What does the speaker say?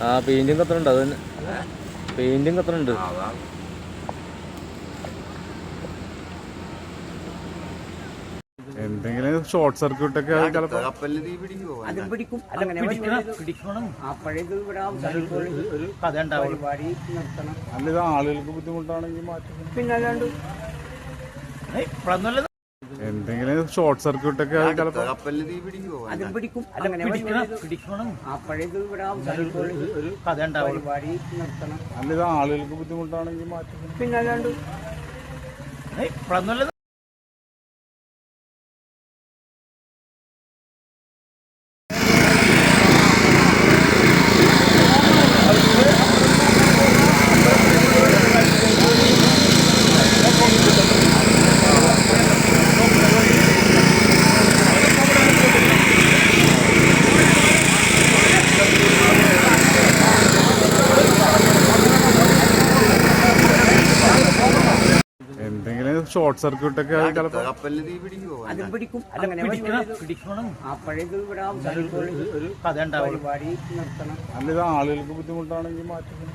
ആ പെയിന്റും കത്തണുണ്ട്. അത് തന്നെ പെയിന്റും കത്തണുണ്ട്. എന്തെങ്കിലും ഷോർട്ട് സർക്യൂട്ട് ഒക്കെ അല്ല ഇത് ആളുകൾക്ക് ബുദ്ധിമുട്ടാണെങ്കിൽ മാറ്റും. എന്തെങ്കിലും ഷോർട്ട് സർക്യൂട്ട് ഒക്കെ അല്ല ഇത് ആളുകൾക്ക് ബുദ്ധിമുട്ടാണെങ്കിൽ മാറ്റും. എന്തെങ്കിലും ഷോർട്ട് സർക്യൂട്ട് ഒക്കെ അല്ല ഇത് ആളുകൾക്ക് ബുദ്ധിമുട്ടാണെങ്കിൽ മാറ്റും.